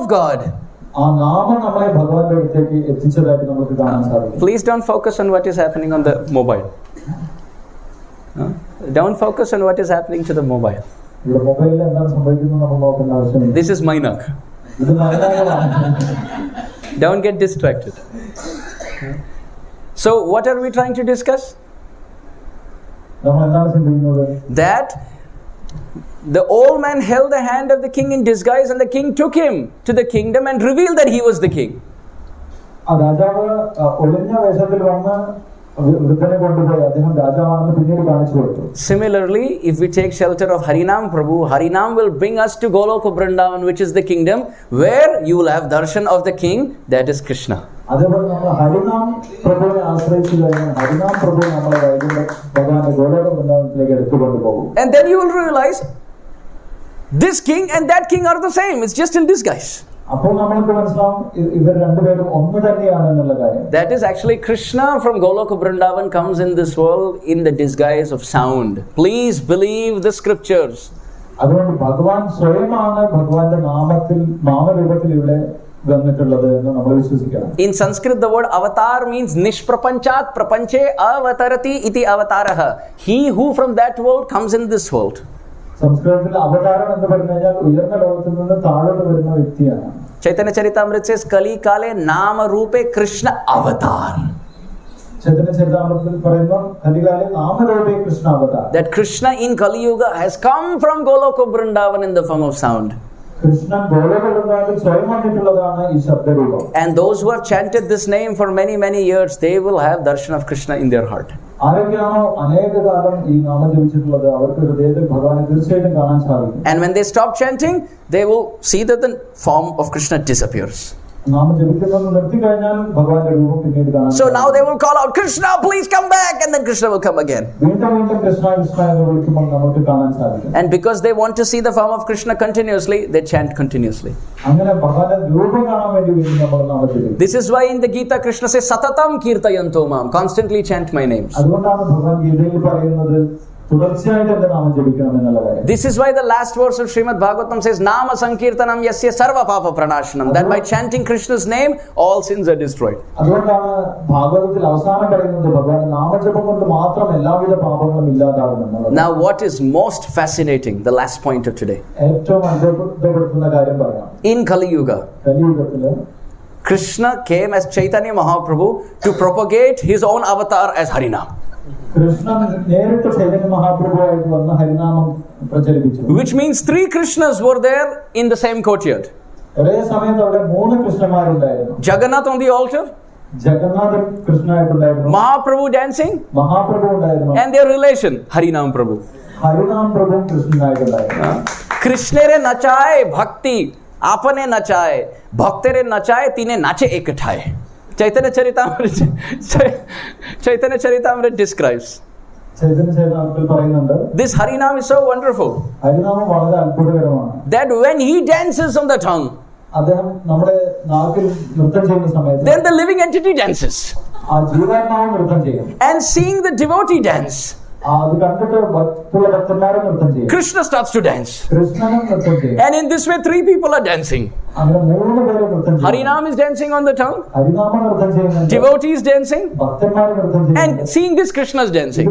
of God. Please don't focus on what is happening on the mobile. Don't focus on what is happening to the mobile. This is Mainak. Don't get distracted. So what are we trying to discuss? That the old man held the hand of the king in disguise, and the king took him to the kingdom and revealed that he was the king. Similarly, if we take shelter of Harinam Prabhu, Harinam will bring us to Goloka Vrindavan, which is the kingdom, where you will have darshan of the king, that is Krishna. And then you will realize this king and that king are the same. It's just in disguise. That is actually Krishna from Goloka Vrindavan comes in this world in the disguise of sound. Please believe the scriptures. In Sanskrit, the word avatar means nishprapanchat prapanche avatarati iti avataraha. He who from that world comes in this world. Chaitanya Charitamrita says, Kali Kale Nama Rupe Krishna Avatar. That Krishna in Kali Yuga has come from Goloka Vrindavan in the form of sound. And those who have chanted this name for many, many years, they will have darshan of Krishna in their heart. And when they stop chanting, they will see that the form of Krishna disappears. So now they will call out, Krishna, please come back, and then Krishna will come again. And because they want to see the form of Krishna continuously, they chant continuously. This is why in the Gita, Krishna says, Satatam kirtayanto mam, constantly chant my names. This is why the last verse of Srimad Bhagavatam says, Nama Sankirtanam Yasya Sarva Papa Pranashanam. That by chanting Krishna's name, all sins are destroyed. Now, what is most fascinating, the last point of today? In Kali Yuga, Krishna came as Chaitanya Mahaprabhu to propagate his own avatar as Harinam. Which means 3 Krishnas were there in the same courtyard. Jagannath on the altar, Mahaprabhu dancing, and their relation, Harinam Prabhu. Krishnere nachaye bhakti, apane nachaye, bhaktere nachaye, tine nache ekathaye. Chaitanya Charitamrita describes. This Harinam is so wonderful that when he dances on the tongue, then the living entity dances. And seeing the devotee dance, Krishna starts to dance. And in this way 3 people are dancing. Harinam is dancing on the tongue, devotee is dancing, and seeing this Krishna is dancing.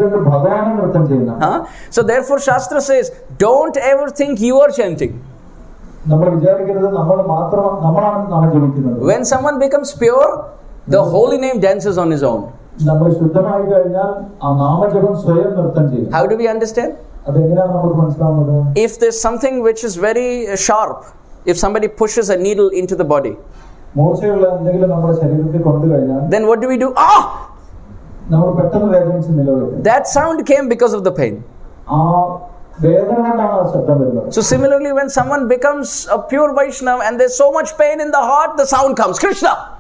So therefore Shastra says, don't ever think you are chanting. When someone becomes pure, the holy name dances on his own. How do we understand? If there's something which is very sharp, if somebody pushes a needle into the body, then what do we do? Ah! That sound came because of the pain. So similarly, when someone becomes a pure Vaishnava and there's so much pain in the heart, the sound comes, Krishna.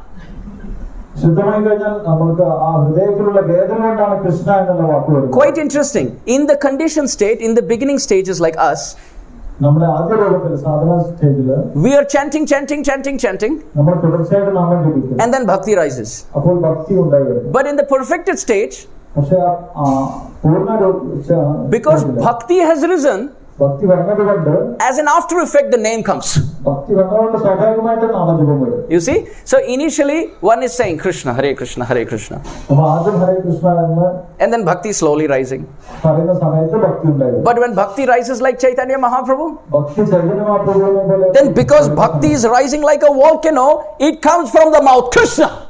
Quite interesting. In the conditioned state, in the beginning stages like us, we are chanting, and then bhakti rises. But in the perfected stage, because bhakti has risen, as an after effect, the name comes. You see? So initially, one is saying Krishna, Hare Krishna, Hare Krishna. And then bhakti slowly rising. But when bhakti rises like Chaitanya Mahaprabhu, then because bhakti is rising like a volcano, it comes from the mouth, Krishna.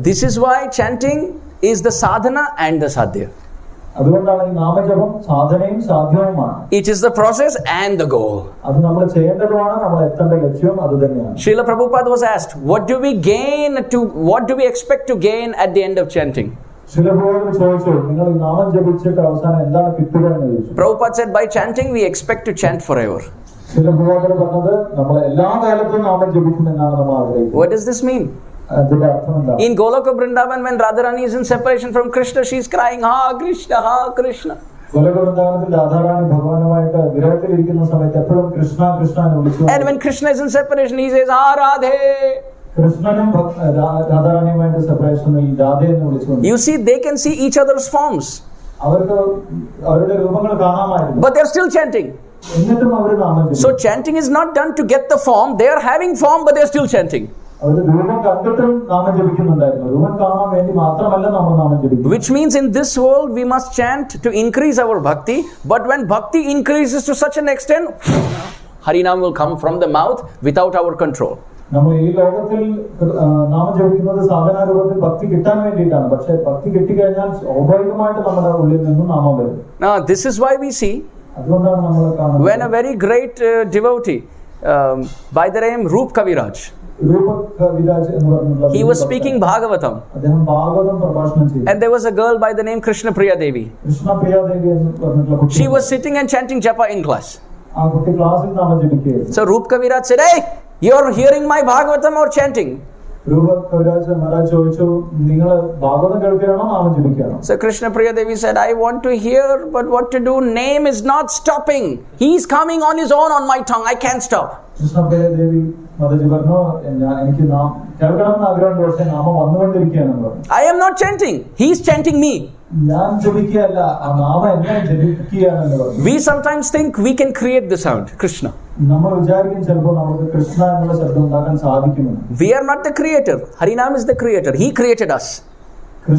This is why chanting is the sadhana and the sadhya. It is the process and the goal. Srila Prabhupada was asked, what do we expect to gain at the end of chanting? Prabhupada said, by chanting we expect to chant forever. What does this mean? In Goloka Vrindavan, when Radharani is in separation from Krishna, she is crying, Ha Krishna, Ha Krishna. And when Krishna is in separation, he says, Ha Radhe. You see, they can see each other's forms, but they are still chanting. So chanting is not done to get the form. They are having form, but they are still chanting. Which means in this world we must chant to increase our bhakti. But when bhakti increases to such an extent, Harinam will come from the mouth without our control. Now this is why we see when a very great devotee by the name Roop Kaviraj, he was speaking Bhagavatam, and there was a girl by the name Krishna Priya Devi. She was sitting and chanting japa in class. So Roop Kaviraj said, hey, you are hearing my Bhagavatam or chanting? So Krishna Priya Devi said, I want to hear, but what to do? Name is not stopping. He is coming on his own on my tongue. I can't stop. I am not chanting. He is chanting me. We sometimes think we can create the sound, Krishna. We are not the creator. Harinam is the creator. He created us. So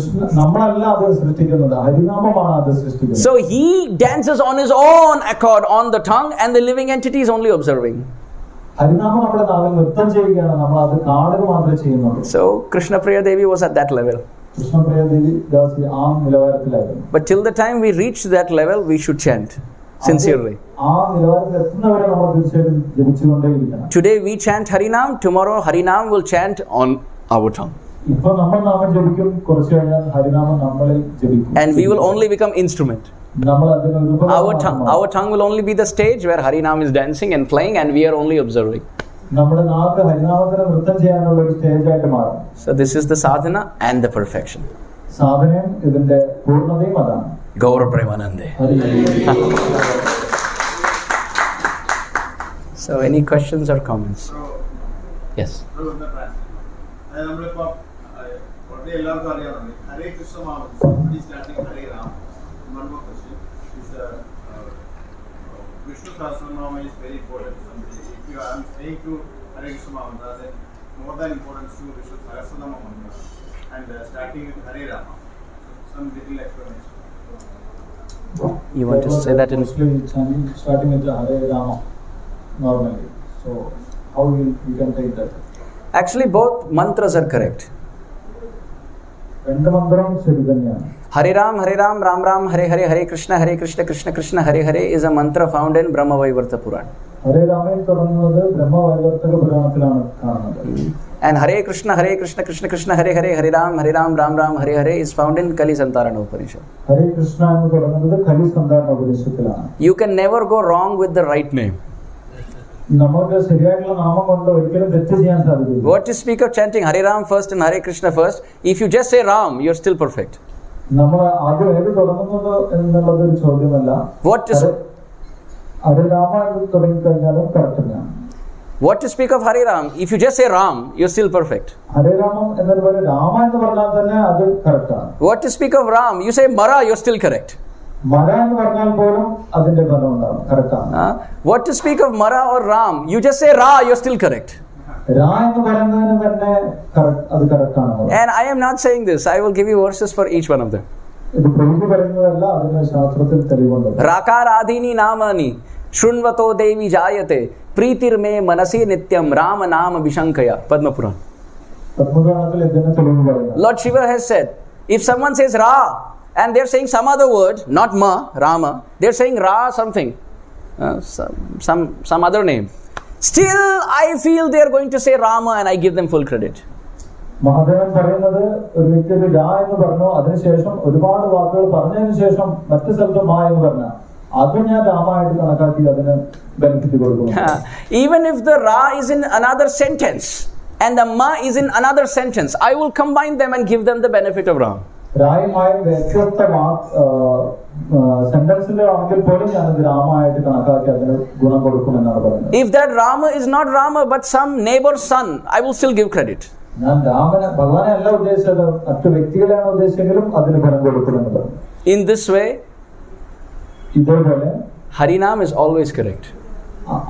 he dances on his own accord on the tongue, and the living entity is only observing. So Krishna Priya Devi was at that level. But till the time we reach that level, we should chant sincerely. Today we chant Harinam, tomorrow Harinam will chant on our tongue. And we will only become instrument. Our tongue will only be the stage where Harinam is dancing and playing, and we are only observing. So this is the sadhana and the perfection. Gaura Premanande. So any questions or comments? Yes. Vishnu Sahasranama is very important. If you are saying to Hare Krishna mantra, then more than important to Vishnu Sahasranama mantra and starting with Hare Rama. Some little explanation. You want to say that in starting with Hare Rama normally. So how you can take that? Actually, both mantras are correct. Hare Ram, Ram Ram, Hare Hare, Hare Krishna, Krishna Krishna, Hare Hare is a mantra found in Brahma Vaivarta Purana. And Hare Krishna, Krishna Krishna, Hare Hare, Hare Ram, Ram Ram, Hare Hare is found in Kali Santarana Upanishad. You can never go wrong with the right name. What to speak of chanting Hare Ram first and Hare Krishna first? If you just say Ram, you're still perfect. What to speak of Hare Ram? If you just say Ram, you're still perfect. Hare Ramam എന്നതുപോലെ രാമ എന്ന് പറഞ്ഞാൽ തന്നെ അത് കറക്റ്റാണ്. What to speak of Ram? You say Mara, you're still correct. മര എന്ന് പറഞ്ഞാൽ പോലും അതിന്റെ ഫലം ഉണ്ടാവും, കറക്റ്റാണ്. What to speak of Mara or Ram? You just say Ra, you're still correct. രാ എന്ന് പറയുന്നതിന് തന്നെ അത് കറക്റ്റാണ്. And I am not saying this. I will give you verses for each one of them. ഇത് പ്രഭു പറയുന്നതല്ല, അതിന് ശാസ്ത്രത്തിൽ തെളിവുണ്ട്. Rakaradhini namani shrunvato devi jayate प्रीतिर में मनसी नित्यम राम नाम विशंकया. Padma Puran. Lord Shiva has said, if someone says Ra and they're saying some other word, not Ma, Rama, they're saying Ra something, some other name, still I feel they're going to say Rama and I give them full credit. Mahadevan പറയുന്നത് ഒരു വ്യക്തി രാ എന്ന് പറഞ്ഞു, അതിനുശേഷം ഒരുപാട് വാക്കുകൾ പറഞ്ഞതിന് ശേഷം മറ്റു സ്ഥലത്ത് മാ എന്ന് പറഞ്ഞ അത് ഞാൻ രാമായിട്ട് കണക്കാക്കി അതിന് ബെനിഫിറ്റ് കൊടുക്കുന്നു. Even if the Ra is in another sentence and the Ma is in another sentence, I will combine them and give them the benefit of Ram. രായുമായും വ്യത്യസ്ത സെന്റൻസിന്റെ ആണെങ്കിൽ പോലും ഞാനത് രാമായിട്ട് കണക്കാക്കി അതിന് ഗുണം കൊടുക്കുമെന്നാണ് പറയുന്നത്. If that Rama is not Rama but some neighbor's son, I will still give credit. ഞാൻ രാമനെ ഭഗവാനെ അല്ല ഉദ്ദേശിച്ചത്, മറ്റു വ്യക്തികളെയാണ് ഉദ്ദേശിച്ചെങ്കിലും അതിന് ഗുണം കൊടുക്കുമെന്ന് പറഞ്ഞു. In this way, ഇതേപോലെ Harinam is always correct.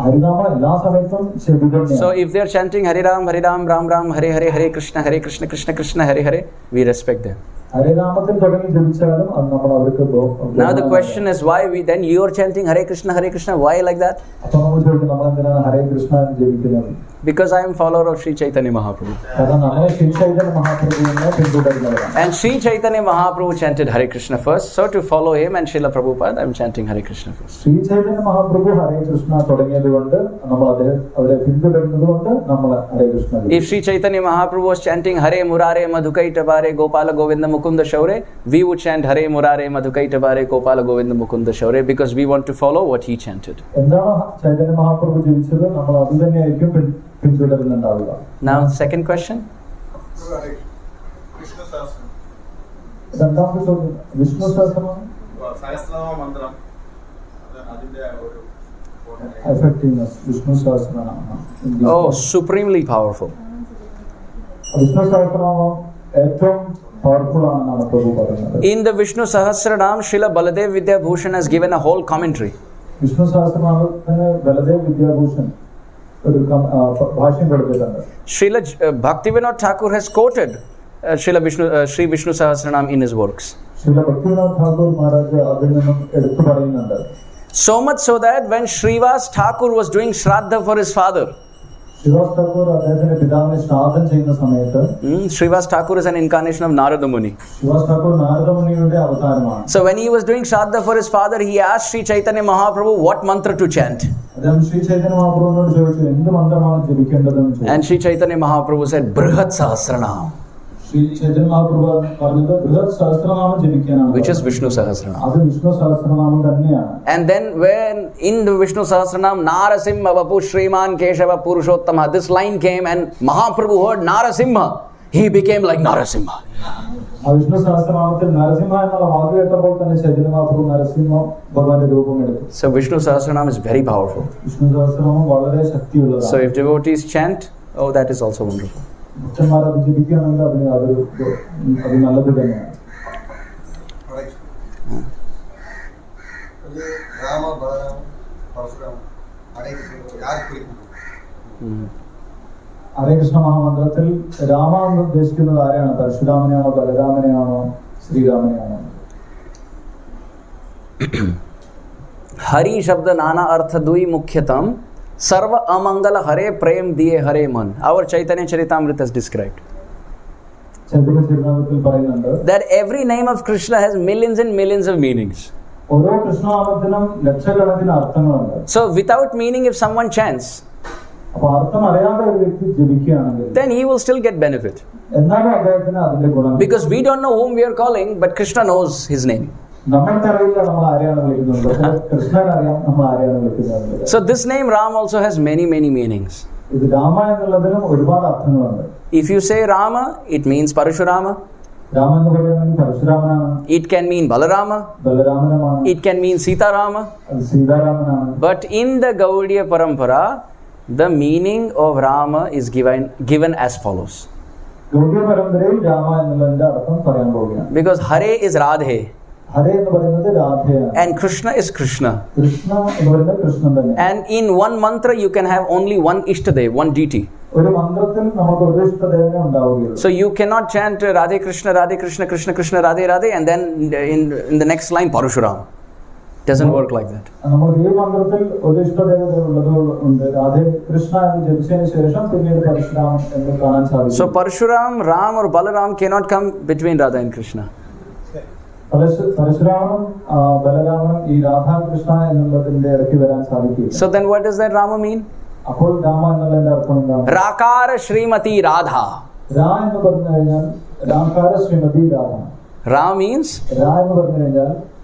ഹരിനാമ എല്ലാ സമയത്തും ശരി തന്നെയാണ്. So if they are chanting Hare Ram, Ram Ram, Hare Hare, Hare Krishna, Krishna Krishna, Hare Hare, we respect them. ഹരിനാമത്തിൽ തുടങ്ങി ജപിച്ചാലും അത് നമ്മൾ അവർക്ക്. Now the question is why then you are chanting Hare Krishna, why like that? അപ്പോൾ നമ്മൾ ചോദിക്കും, നമ്മൾ എന്തിനാണ് ഹരേ കൃഷ്ണ എന്ന് ജപിക്കുന്നത്? Because I am follower of Sri Chaitanya Mahaprabhu. കാരണം നമ്മൾ Shri Chaitanya മഹാപ്രഭുവിനെ പിന്തുടരുന്നവരാണ്. And Sri Chaitanya Mahaprabhu chanted Hare Krishna first, so to follow him and Srila Prabhupada, I am chanting Hare Krishna first. Shri Chaitanya Mahaprabhu ഹരേ കൃഷ്ണ തുടങ്ങിയതുകൊണ്ട് നമ്മൾ അവരെ പിന്തുടരുന്നതുകൊണ്ട് നമ്മൾ ഹരേ Krishna. If Sri Chaitanya Mahaprabhu was chanting Hare Murare Madhukaita Bare Gopala Govinda Mukunda Shaure, we would chant Hare Murare Madhukaita Bare Gopala Govinda Mukunda Shaure because we want to follow what he chanted. എന്താണ് ചൈതന്യ മഹാപ്രഭു ജപിച്ചത്, നമ്മൾ അത് തന്നെയായിരിക്കും പിന്തുടരുന്നുണ്ടാവുക. Now second question. രണ്ടാമത്തെ ചോദ്യം വിഷ്ണു സഹസ്രനാമം. Effectiveness, Vishnu സഹസ്രനാമം. Oh, supremely powerful. Vishnu സഹസ്രനാമം ഏറ്റവും powerful ആണെന്നാണ് പ്രഭു പറയുന്നത്. In the Vishnu Sahasranam, Srila Baladev Vidyabhushan has given a whole commentary. Vishnu സഹസ്രനാമത്തിന് Baladev വിദ്യാഭൂഷൺ ഒരു ഭാഷ്യം കൊടുത്തിട്ടുണ്ട്. Srila Bhaktivinoda Thakur has quoted Sri Vishnu Sahasranam in his works. Srila Bhaktivinoda Thakur Maharaj അതിൽ നിന്നും എടുത്തു പറയുന്നുണ്ട്. So much so that when Srivas Thakur was doing Shraddha for his father, Srivas Thakur അദ്ദേഹത്തിന്റെ പിതാവിനെ ശ്രാദ്ധം ചെയ്യുന്ന സമയത്ത്, Srivas Thakur is an incarnation of Narada Muni. Srivas Thakur Narada മുനിയുടെ അവതാരമാണ്. So when he was doing Shraddha for his father, he asked Sri Chaitanya Mahaprabhu what mantra to chant. അദ്ദേഹം ശ്രീ ചൈതന്യ മഹാപ്രഭുവിനോട് ചോദിച്ചു എന്ത് മന്ത്രമാണ് ജപിക്കേണ്ടതെന്ന് ചോദിച്ചു. And Sri Chaitanya Mahaprabhu said Brihat Sahasranam, Shri Chaitanya Mahaprabhu പറഞ്ഞത് ബൃഹത് സഹസ്രനാമം ജപിക്കാനാണ്, which is Vishnu Sahasranam. അത് വിഷ്ണു സഹസ്രനാമം തന്നെയാണ്. And then when in the Vishnu Sahasranam Narasimha Vapu Shriman Keshava Purushottama, this line came and Mahaprabhu heard Narasimha, he became like Narasimha. ആ വിഷ്ണു സഹസ്രനാമത്തിൽ നരസിംഹ എന്നുള്ള വാക്ക് കേട്ടപ്പോൾ തന്നെ ചൈതന്യ മഹാപ്രഭു നരസിംഹ ഭഗവാന്റെ രൂപമെടുത്തു. So Vishnu Sahasranam is very powerful. Vishnu സഹസ്രനാമം വളരെ ശക്തിയുള്ളതാണ്. So if devotees chant, oh, that is also wonderful. ഭക്തന്മാർ അത് ജപിക്കുകയാണെങ്കിൽ അത് നല്ലത് തന്നെയാണ്. ഹരേ കൃഷ്ണ മഹാമന്ത്രത്തിൽ രാമ എന്ന് ഉദ്ദേശിക്കുന്നത് ആരെയാണ്? പരശുരാമനെയാണോ, ബലരാമനെയാണോ, ശ്രീരാമനെയാണോ? हरि शब्द नाना अर्थ दुई मुख्यतम सर्व अमंगल हरे प्रेम दिए हरे मन. Our Chaitanya Charitamrita has described Chaitanya ചരിതാമൃതത്തിൽ പറയുന്നുണ്ട് that every name of Krishna has millions and millions of meanings. ഓരോ കൃഷ്ണനാമത്തിനും ലക്ഷക്കണക്കിന് അർത്ഥങ്ങളുണ്ട്. So without meaning, if someone chants, അപ്പൊ അർത്ഥം അറിയാതെ ഒരു വ്യക്തി ജപിക്കുകയാണെങ്കിൽ then he will still get benefit. എന്നാലും അദ്ദേഹത്തിന് അതിന്റെ ഗുണം. Because we don't know whom we are calling, but Krishna knows his name. നമ്മൾക്കറിയില്ല നമ്മൾ ആരെയാണ് വിളിക്കുന്നത്, കൃഷ്ണൻ അറിയാം നമ്മൾ ആരെയാണ് വിളിക്കുന്നത്. So this name Ram also has many meanings. ഇത് രാമ എന്നുള്ളതിനും ഒരുപാട് അർത്ഥങ്ങളുണ്ട്. If you say Rama, it means Parashurama. Rama എന്ന് പറയുന്നത് പരശുരാമനാണ്. It can mean Balarama. ബലരാമനാണ്. It can mean Sitarama. അത് സീതാരാമനാണ്. But in the Gaudiya Parampara, The meaning of Rama is given as follows. Because Hare is Radhe. And Krishna is Krishna. And in one mantra you can have only one Ishtadev, one deity. So you cannot chant Radhe Krishna, Krishna Krishna, Radhe Radhe, and then in the next line Parashuram. Doesn't work like that. So Parshuram, Ram or Balaram cannot come between Radha and Krishna. So then what does that Rama mean? Rakara Srimati Radha. Ra means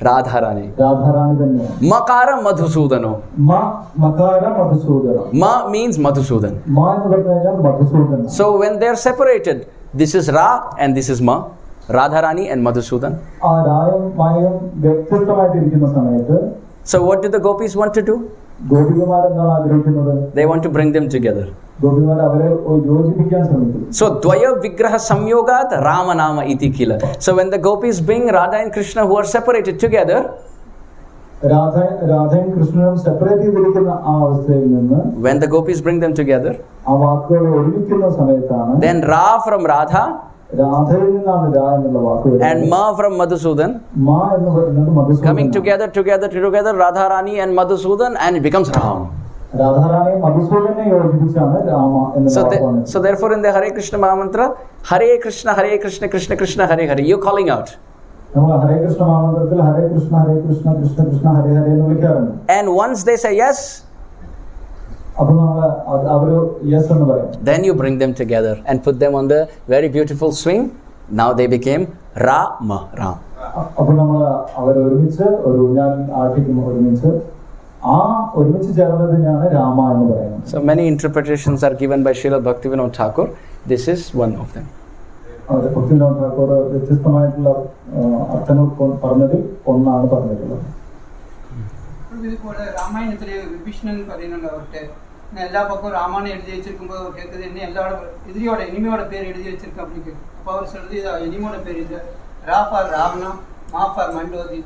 Radharani. Makara Madhusudano. Ma means Madhusudan. So when they are separated, this is Ra and this is Ma. Radharani and Madhusudan. So what do the gopis want to do? They want to bring them together. So Dvaya Vigraha Samyogat Ramanama iti kila. So when the gopis bring Radha and Krishna who are separated together, when the gopis bring them together, then Ra from Radha and Ma from Madhusudan coming together, Radharani and Madhusudan, and it becomes Ram. So therefore in the Hare Krishna Mahamantra, Hare Krishna, Krishna Krishna, Hare Hare, you're calling out. And once they say yes, then you bring them together and put them on the very beautiful swing. Now they became Rama, Ram. So many interpretations are given by Srila Bhaktivinoda Thakur. This is one of them. എല്ലാ പക്കവും രാമായണം എഴുതി വെച്ചിരിക്കുമ്പോൾ കേൾക്കുന്നത് എന്നെ എല്ലാവരും എതിരിയോടെ എനിമയോടെ പേര് എഴുതി വെച്ചിരിക്കും അപ്പടിക്ക് അപ്പോൾ അവർ ശ്രദ്ധ എനിമയുടെ പേരില്ല രാ ഫാർ രാവണ മാ far മണ്ടോദി.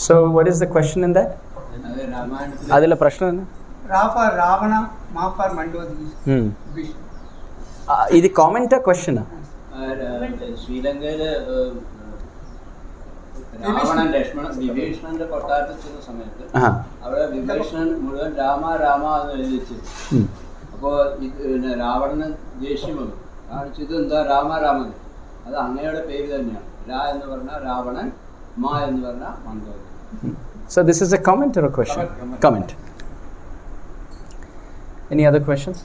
So what is the question in that? Adila prashna enna? Ra for Ravana, Ma for Mandodi. Idi comment or question? Sri Lanka Ravanan Lakshmanan വിഭീഷണന്റെ കൊട്ടാരത്തിൽ ചെന്ന സമയത്ത് അവിടെ വിഭീഷണൻ മുഴുവൻ രാമ രാമ എന്ന് എഴുതി വെച്ചു. അപ്പോൾ രാവണന് ദേഷ്യം വന്നു. കാണിച്ചത് എന്താ രാമ രാമൻ, അത് അങ്ങയുടെ പേര് തന്നെയാണ്. രാ എന്ന് പറഞ്ഞാൽ രാവണൻ, മാ എന്ന് പറഞ്ഞാൽ Mandodari. So this is a comment or a question? Comment. Any other questions?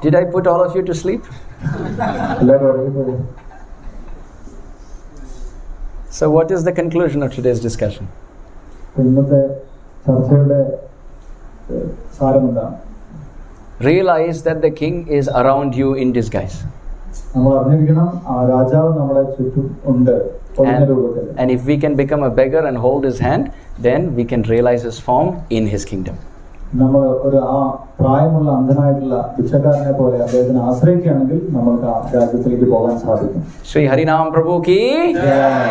Did I put all of you to sleep? So what is the conclusion of today's discussion? Realize that the king is around you in disguise. And if we can become a beggar and hold his hand, then we can realize his form in his kingdom. Shri Harinam Prabhu ki,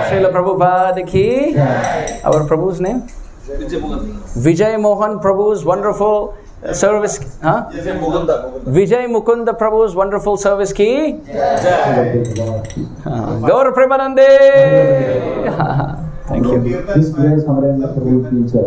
Srila Prabhupada ki. Our Prabhu's name? Vijay Mohan Prabhu's wonderful service. Vijay Mukunda Prabhu's wonderful service ki. Gaur Premanande. Thank you. This grace Amarendra Prabhu teacher.